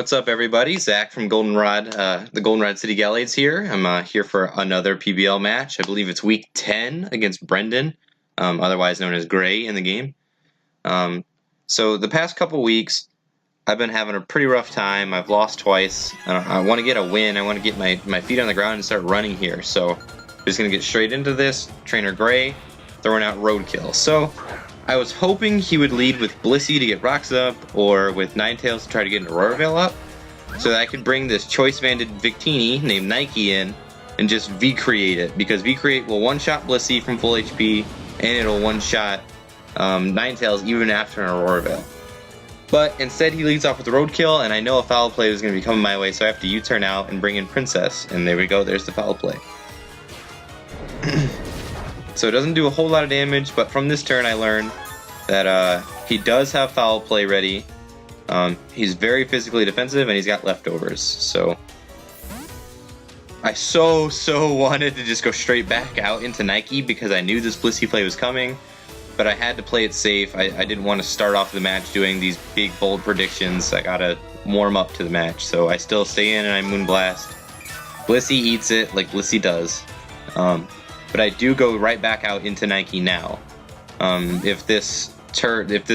What's up, everybody? Zach from Goldenrod, the Goldenrod City Gallades here. I'm here for another PBL match. I believe it's week 10 against Brenden, otherwise known as Gray in the game. So the past couple weeks, I've been having a pretty rough time. I've lost twice. I want to get a win. I want to get my feet on the ground and start running here. So I'm just going to get straight into this. Trainer Gray throwing out Roadkill. So I was hoping he would lead with Blissey to get rocks up, or with Ninetales to try to get an Aurora Veil up, so that I could bring this choice-banded Victini named Nike in and just V-create it, because V-create will one-shot Blissey from full HP, and it'll one-shot Ninetales even after an Aurora Veil. But instead he leads off with Roadkill, and I know a foul play is going to be coming my way, so I have to U-turn out and bring in Princess, and there we go, there's the foul play. So it doesn't do a whole lot of damage, but from this turn I learned that he does have foul play ready. He's very physically defensive, and he's got leftovers. So I so wanted to just go straight back out into Nike because I knew this Blissey play was coming, but I had to play it safe. I didn't want to start off the match doing these big bold predictions. I gotta warm up to the match, so I still stay in and I Moonblast. Blissey eats it like Blissey does. But I do go right back out into Nike now. If this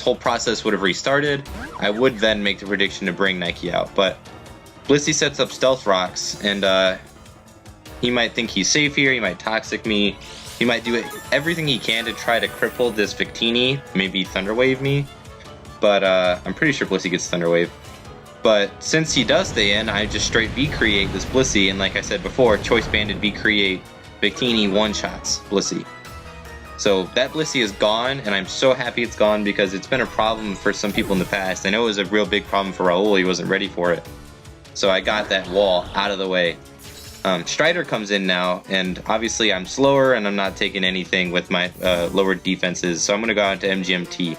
whole process would have restarted, I would then make the prediction to bring Nike out. But Blissey sets up Stealth Rocks, and he might think he's safe here. He might Toxic me. He might do everything he can to try to cripple this Victini, maybe Thunderwave me. But I'm pretty sure Blissey gets Thunderwave. But since he does stay in, I just straight V-create this Blissey, and like I said before, choice-banded V-create Victini one-shots Blissey. So that Blissey is gone, and I'm so happy it's gone because it's been a problem for some people in the past. I know it was a real big problem for Raul. He wasn't ready for it. So I got that wall out of the way. Strider comes in now, and obviously I'm slower and I'm not taking anything with my lowered defenses, so I'm going to go out to MGMT.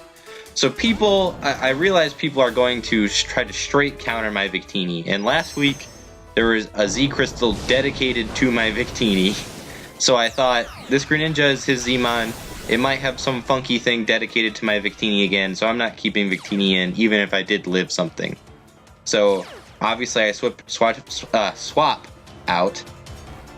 So I realize people are going to try to straight counter my Victini, and last week there was a Z Crystal dedicated to my Victini. So I thought, this Greninja is his Z-Mon, it might have some funky thing dedicated to my Victini again, so I'm not keeping Victini in, even if I did live something. So, obviously I swap out,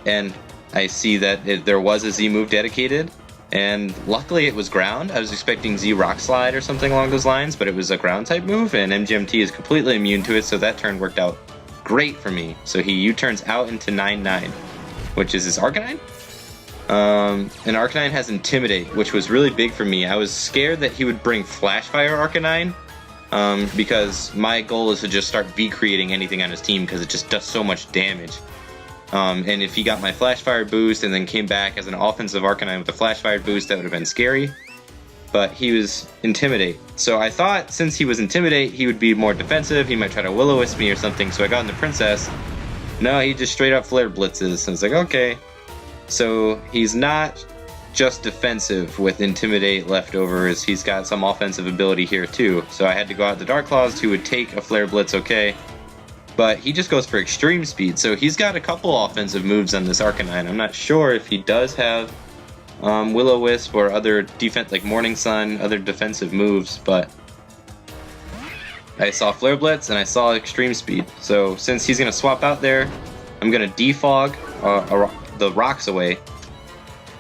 and I see that there was a Z-move dedicated, and luckily it was ground. I was expecting Z-Rock Slide or something along those lines, but it was a ground-type move, and MGMT is completely immune to it, so that turn worked out great for me. So he U-turns out into 9-9, which is his Arcanine. And Arcanine has Intimidate, which was really big for me. I was scared that he would bring Flash Fire Arcanine, because my goal is to just start V-creating anything on his team because it just does so much damage. And if he got my Flash Fire boost and then came back as an offensive Arcanine with a Flash Fire boost, that would have been scary. But he was Intimidate. So I thought since he was Intimidate, he would be more defensive. He might try to Will-O-Wisp me or something, so I got into Princess. No, he just straight up Flare Blitzes. I was like, okay. So he's not just defensive with Intimidate leftovers. He's got some offensive ability here too. So I had to go out to Dark Claws, who would take a Flare Blitz, okay. But he just goes for extreme speed. So he's got a couple offensive moves on this Arcanine. I'm not sure if he does have Will-O-Wisp or other defense, like Morning Sun, other defensive moves, but I saw Flare Blitz and I saw Extreme Speed. So since he's going to swap out there, I'm going to defog the rocks away.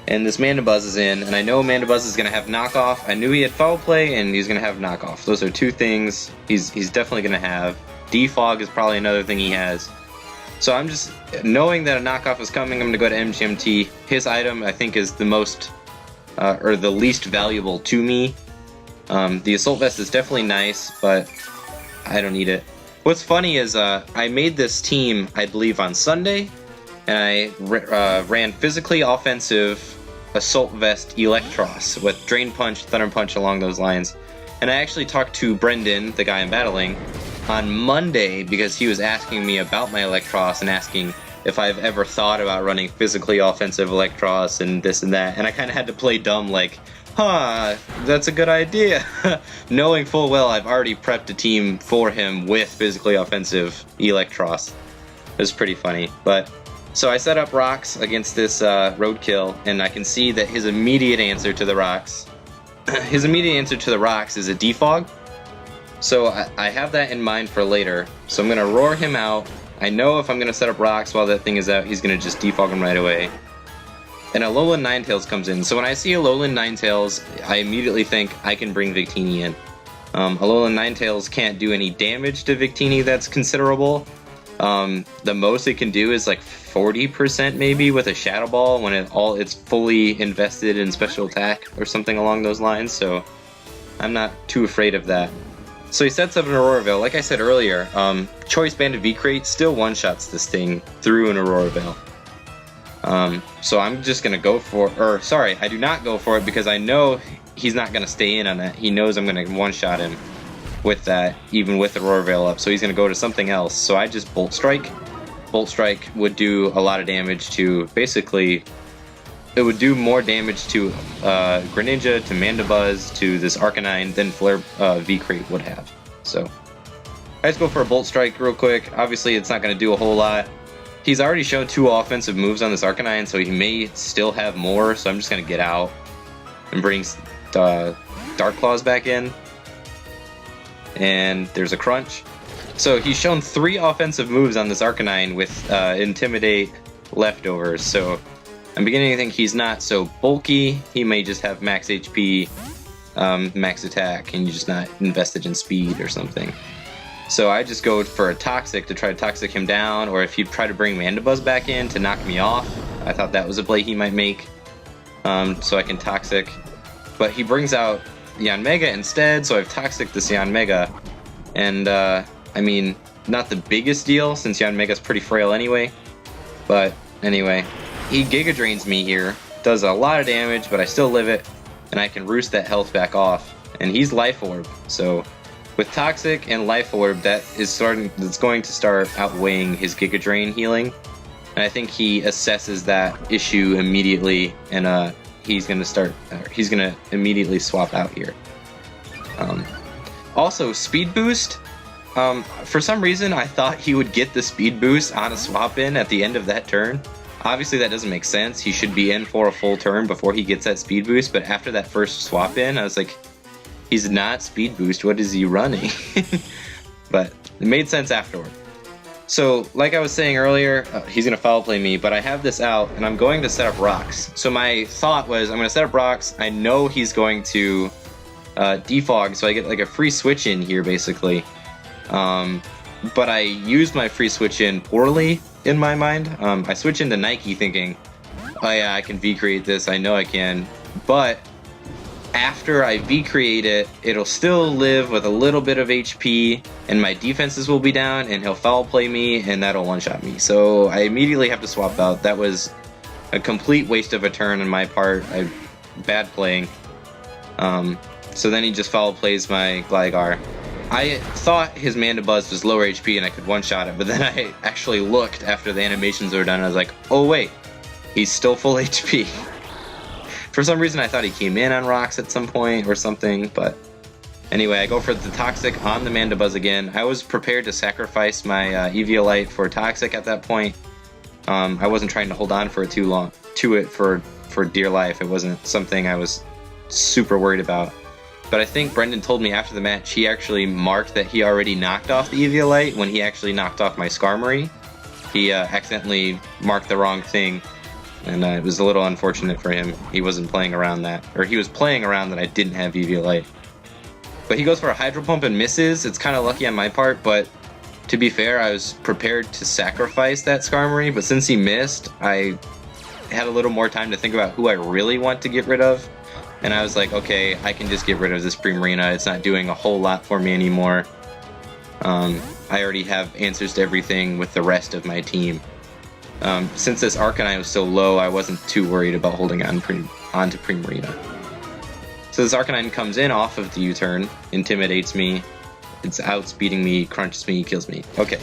And this Mandibuzz is in, and I know Mandibuzz is going to have knockoff. I knew he had foul play, and he's going to have knockoff. Those are two things he's definitely going to have. Defog is probably another thing he has. So I'm just, knowing that a knockoff is coming, I'm going to go to MGMT. His item, I think, is the most, or the least valuable to me. The Assault Vest is definitely nice, but I don't need it. What's funny is I made this team, I believe, on Sunday, and I ran physically offensive Assault Vest Electros with Drain Punch, Thunder Punch along those lines. And I actually talked to Brenden, the guy I'm battling, on Monday because he was asking me about my Electros and asking if I've ever thought about running physically offensive Electros and this and that. And I kind of had to play dumb like, huh, that's a good idea. Knowing full well I've already prepped a team for him with physically offensive Electros. It was pretty funny. But so I set up rocks against this Roadkill, and I can see that his immediate answer to the rocks is a defog. So I have that in mind for later. So I'm going to roar him out. I know if I'm going to set up rocks while that thing is out, he's going to just defog him right away. And a Alolan Ninetales comes in. So when I see Alolan Ninetales, I immediately think I can bring Victini in. Alolan Ninetales can't do any damage to Victini that's considerable. The most it can do is like 40% maybe with a Shadow Ball when it's fully invested in special attack or something along those lines. So I'm not too afraid of that. So he sets up an Aurora Veil. Like I said earlier, Choice Banded V-Crate still one-shots this thing through an Aurora Veil. So I'm just going to go for... Or, sorry, I do not go for it because I know he's not going to stay in on that. He knows I'm going to one-shot him with that, even with Aurora Veil up. So he's going to go to something else. So I just Bolt Strike. Bolt Strike would do a lot of damage to... Basically, it would do more damage to Greninja, to Mandibuzz, to this Arcanine than Flare V-Crate would have. So I just go for a Bolt Strike real quick. Obviously, it's not going to do a whole lot. He's already shown 2 offensive moves on this Arcanine, so he may still have more, so I'm just going to get out and bring Dark Claws back in. And there's a Crunch. So he's shown 3 offensive moves on this Arcanine with Intimidate leftovers, so I'm beginning to think he's not so bulky. He may just have max HP, max attack, and you're just not invested in speed or something. So I just go for a Toxic to try to Toxic him down, or if he'd try to bring Mandibuzz back in to knock me off, I thought that was a play he might make, so I can Toxic. But he brings out Yanmega instead, so I've Toxic this Yanmega, and I mean, not the biggest deal since Yanmega's pretty frail anyway, but anyway, he Giga Drains me here, does a lot of damage, but I still live it, and I can roost that health back off, and he's Life Orb, so with Toxic and Life Orb, that's going to start outweighing his Giga Drain healing, and I think he assesses that issue immediately, and he's gonna immediately swap out here. Also, Speed Boost. For some reason, I thought he would get the Speed Boost on a swap in at the end of that turn. Obviously, that doesn't make sense. He should be in for a full turn before he gets that Speed Boost, but after that first swap in, I was like, he's not Speed Boost, what is he running? But it made sense afterward. So, like I was saying earlier, he's going to Foul Play me, but I have this out, and I'm going to set up rocks. So my thought was, I'm going to set up rocks, I know he's going to defog, so I get like a free switch in here, basically. But I used my free switch in poorly, in my mind. I switch into Nike thinking, oh yeah, I can V-Create this, I know I can, but after I V-Create it, it'll still live with a little bit of HP, and my defenses will be down, and he'll Foul Play me, and that'll one-shot me. So I immediately have to swap out. That was a complete waste of a turn on my part. Bad playing. So then he just Foul Plays my Gligar. I thought his Mandibuzz was lower HP and I could one-shot it, but then I actually looked after the animations were done, and I was like, oh wait, he's still full HP. For some reason I thought he came in on rocks at some point or something, but anyway, I go for the Toxic on the Mandibuzz again. I was prepared to sacrifice my Eviolite for Toxic at that point. I wasn't trying to hold on for it too long, for dear life. It wasn't something I was super worried about. But I think Brenden told me after the match he actually marked that he already knocked off the Eviolite when he actually knocked off my Skarmory. He accidentally marked the wrong thing, and it was a little unfortunate for him. He wasn't playing around that, or he was playing around that I didn't have Eviolite. But he goes for a Hydro Pump and misses. It's kind of lucky on my part, but to be fair, I was prepared to sacrifice that Skarmory, but since he missed, I had a little more time to think about who I really want to get rid of. And I was like, okay, I can just get rid of this Primarina. It's not doing a whole lot for me anymore. I already have answers to everything with the rest of my team. Since this Arcanine was so low, I wasn't too worried about holding onto Primarina. So this Arcanine comes in off of the U-turn, intimidates me, it's outspeeding me, crunches me, kills me. Okay,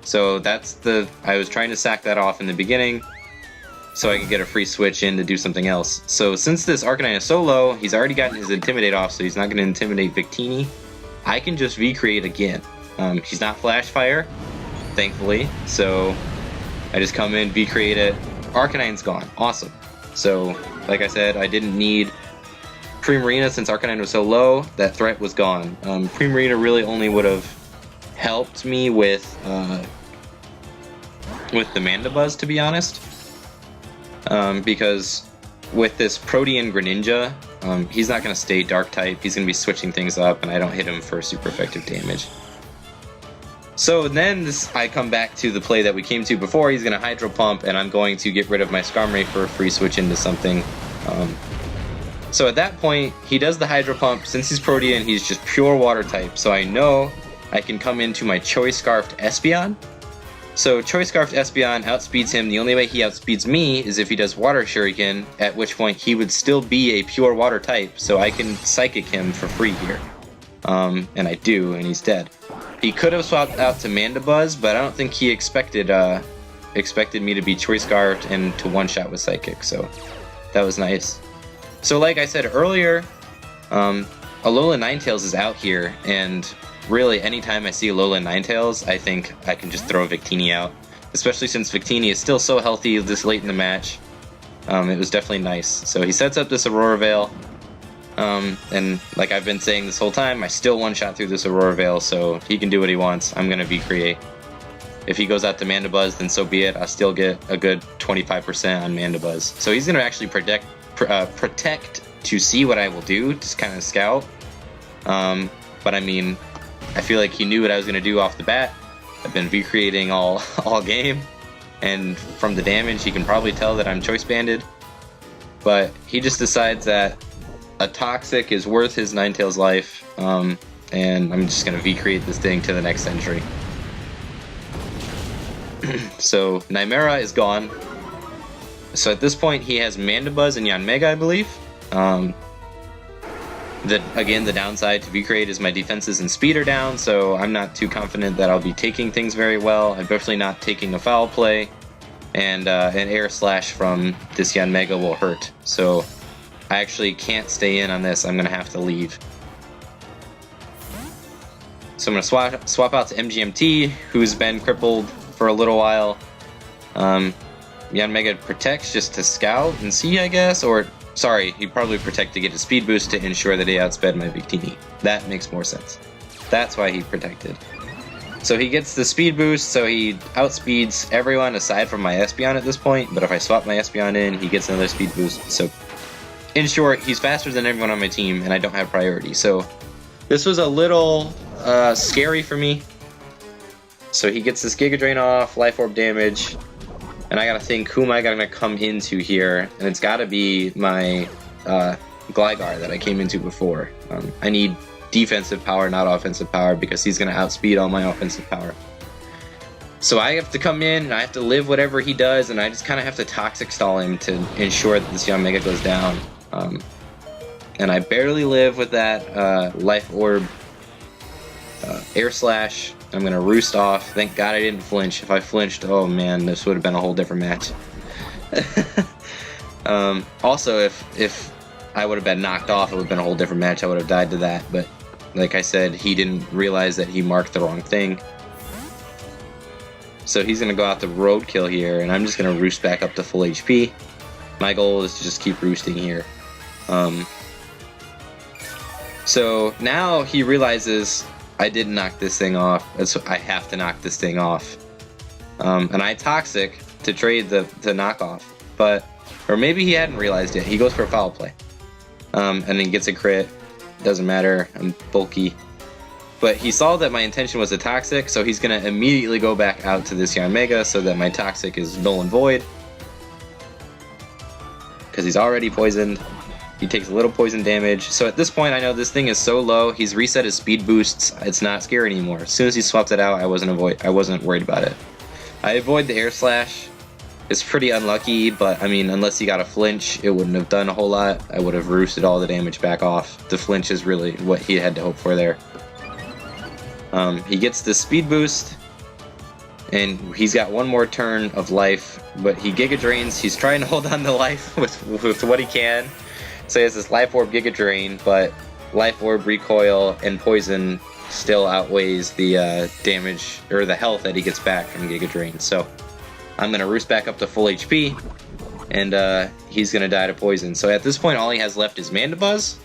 so that's I was trying to sack that off in the beginning, so I could get a free switch in to do something else. So since this Arcanine is so low, he's already gotten his Intimidate off, so he's not going to Intimidate Victini. I can just V-Create again. He's not Flash Fire, thankfully, so I just come in, V-Create it. Arcanine's gone. Awesome. So, like I said, I didn't need Primarina, since Arcanine was so low, that threat was gone. Primarina really only would have helped me with the Mandibuzz, to be honest. Because with this Protean Greninja, he's not going to stay Dark type. He's going to be switching things up, and I don't hit him for super effective damage. So then I come back to the play that we came to before. He's going to Hydro Pump, and I'm going to get rid of my Skarmory for a free switch into something. So at that point, he does the Hydro Pump. Since he's Protean, he's just pure Water type. So I know I can come into my Choice Scarfed Espeon. So Choice Scarfed Espeon outspeeds him. The only way he outspeeds me is if he does Water Shuriken, at which point he would still be a pure Water type. So I can Psychic him for free here. And I do, and he's dead. He could have swapped out to Mandibuzz, but I don't think he expected me to be Choice Scarfed and to one-shot with Psychic. So that was nice. So like I said earlier, Alolan Ninetales is out here, and really anytime I see Alolan Ninetales, I think I can just throw Victini out. Especially since Victini is still so healthy this late in the match. It was definitely nice. So he sets up this Aurora Veil, and like I've been saying this whole time, I still one-shot through this Aurora Veil, so he can do what he wants. I'm going to V-Create. If he goes out to Mandibuzz, then so be it. I'll still get a good 25% on Mandibuzz. So he's going to actually protect to see what I will do, just kind of scout. But I mean, I feel like he knew what I was going to do off the bat. I've been V-creating all game, and from the damage he can probably tell that I'm Choice Banded. But he just decides that a Toxic is worth his Ninetales life, and I'm just going to V-create this thing to the next century. So Nymera is gone. So at this point, he has Mandibuzz and Yanmega, I believe. Again, the downside to V-Create is my defenses and speed are down, so I'm not too confident that I'll be taking things very well. I'm definitely not taking a foul play, and an Air Slash from this Yanmega will hurt. So I actually can't stay in on this. I'm going to have to leave. So I'm going to swap out to MGMT, who's been crippled for a little while. Yanmega protects just to scout and see, I guess, or sorry, he'd probably protect to get a speed boost to ensure that he outsped my Victini. That makes more sense. That's why he protected. So he gets the speed boost, so he outspeeds everyone aside from my Espeon at this point, but if I swap my Espeon in, he gets another speed boost. So in short, he's faster than everyone on my team, and I don't have priority. So this was a little scary for me. So he gets this Giga Drain off, Life Orb damage. And I gotta think, who am I gonna come into here? And it's gotta be my Gligar that I came into before. I need defensive power, not offensive power, because he's gonna outspeed all my offensive power. So I have to come in, and I have to live whatever he does, and I just kind of have to Toxic Stall him to ensure that this Yanmega goes down. And I barely live with that Life Orb Air Slash. I'm going to Roost off. Thank God I didn't flinch. If I flinched, oh man, this would have been a whole different match. Also, if I would have been knocked off, it would have been a whole different match. I would have died to that. But like I said, he didn't realize that he marked the wrong thing. So he's going to go out to Roadkill here, and I'm just going to Roost back up to full HP. My goal is to just keep roosting here. So now he realizes I didn't knock this thing off, so I have to knock this thing off. And I Toxic to trade the knockoff, or maybe he hadn't realized it. He goes for a foul play, and then gets a crit. Doesn't matter, I'm bulky. But he saw that my intention was a Toxic, so he's gonna immediately go back out to this Yanmega so that my Toxic is null and void. Because he's already poisoned. He takes a little poison damage. So at this point, I know this thing is so low, he's reset his speed boosts. It's not scary anymore. As soon as he swapped it out, I wasn't worried about it. I avoid the Air Slash. It's pretty unlucky, but I mean, unless he got a flinch, it wouldn't have done a whole lot. I would have roosted all the damage back off. The flinch is really what he had to hope for there. He gets the speed boost, and he's got one more turn of life, but he Giga Drains. He's trying to hold on to life with what he can. So he has this Life Orb Giga Drain, but Life Orb, Recoil, and Poison still outweighs the damage, or the health that he gets back from Giga Drain. So I'm going to Roost back up to full HP, and he's going to die to Poison. So at this point, all he has left is Mandibuzz,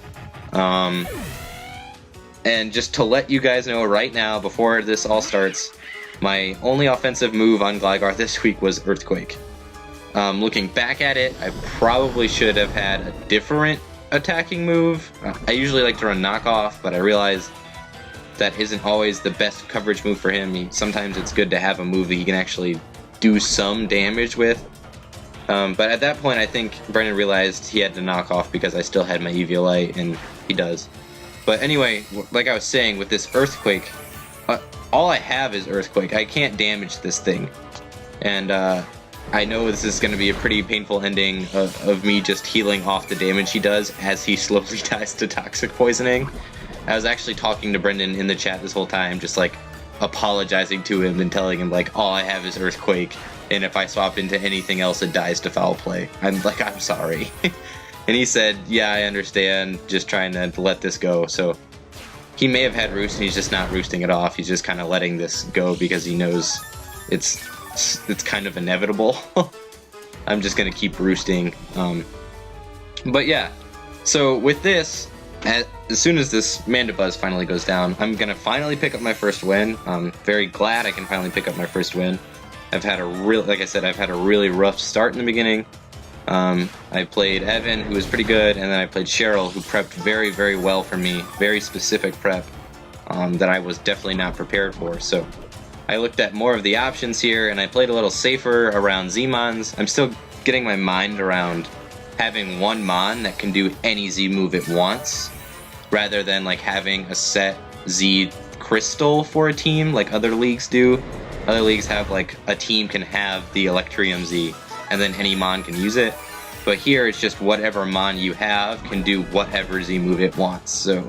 And just to let you guys know right now, before this all starts, my only offensive move on Gligar this week was Earthquake. Looking back at it, I probably should have had a different attacking move. I usually like to run Knockoff, but I realized that isn't always the best coverage move for him. Sometimes it's good to have a move that he can actually do some damage with. But at that point, I think Brenden realized he had to knock off because I still had my Eviolite, and he does. But anyway, like I was saying, with this Earthquake, all I have is Earthquake. I can't damage this thing. And I know this is going to be a pretty painful ending of me just healing off the damage he does as he slowly dies to toxic poisoning. I was actually talking to Brenden in the chat this whole time, just like apologizing to him and telling him like, all I have is Earthquake, and if I swap into anything else it dies to Foul Play. I'm sorry. And he said, yeah, I understand, just trying to let this go. So he may have had Roost and he's just not roosting it off. He's just kind of letting this go because he knows it's kind of inevitable. I'm just gonna keep roosting. But yeah, so with this, as soon as this Mandibuzz finally goes down, I'm gonna finally pick up my first win. I'm very glad I can finally pick up my first win. I've had like I said, I've had a really rough start in the beginning. I played Evan, who was pretty good, and then I played Cheryl, who prepped very, very well for me. Very specific prep that I was definitely not prepared for. So I looked at more of the options here, and I played a little safer around Z-Mons. I'm still getting my mind around having one Mon that can do any Z move it wants, rather than like having a set Z crystal for a team like other leagues do. Other leagues have like a team can have the Electrium Z, and then any Mon can use it. But here it's just whatever Mon you have can do whatever Z move it wants. So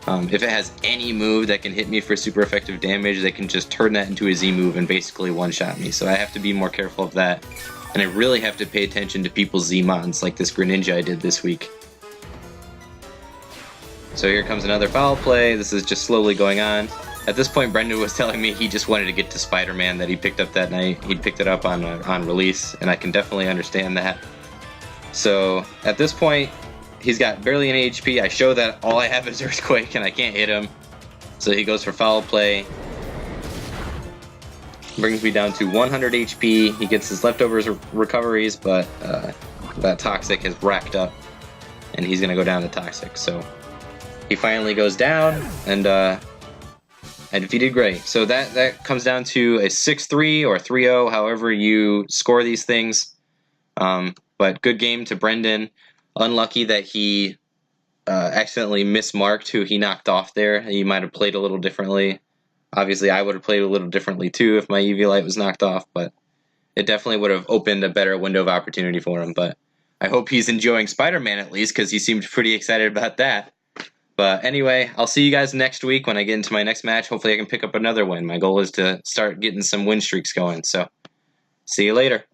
if it has any move that can hit me for super effective damage, they can just turn that into a Z move and basically one-shot me. So I have to be more careful of that. And I really have to pay attention to people's Z-Mons like this Greninja I did this week. So here comes another Foul Play. This is just slowly going on. At this point, Brenden was telling me he just wanted to get to Spider-Man that he picked up that night. He picked it up on release, and I can definitely understand that. So at this point, he's got barely any HP. I show that all I have is Earthquake, and I can't hit him. So he goes for Foul Play. Brings me down to 100 HP. He gets his leftovers recoveries, but that Toxic is racked up, and he's going to go down to Toxic. So he finally goes down, and I defeated Gray. So that comes down to a 6-3 or 3-0, however you score these things. But good game to Brenden. Unlucky that he accidentally mismarked who he knocked off there. He might have played a little differently. Obviously, I would have played a little differently too if my Eviolite was knocked off, but it definitely would have opened a better window of opportunity for him. But I hope he's enjoying Spider-Man at least, because he seemed pretty excited about that. But anyway, I'll see you guys next week when I get into my next match. Hopefully I can pick up another win. My goal is to start getting some win streaks going. So, see you later.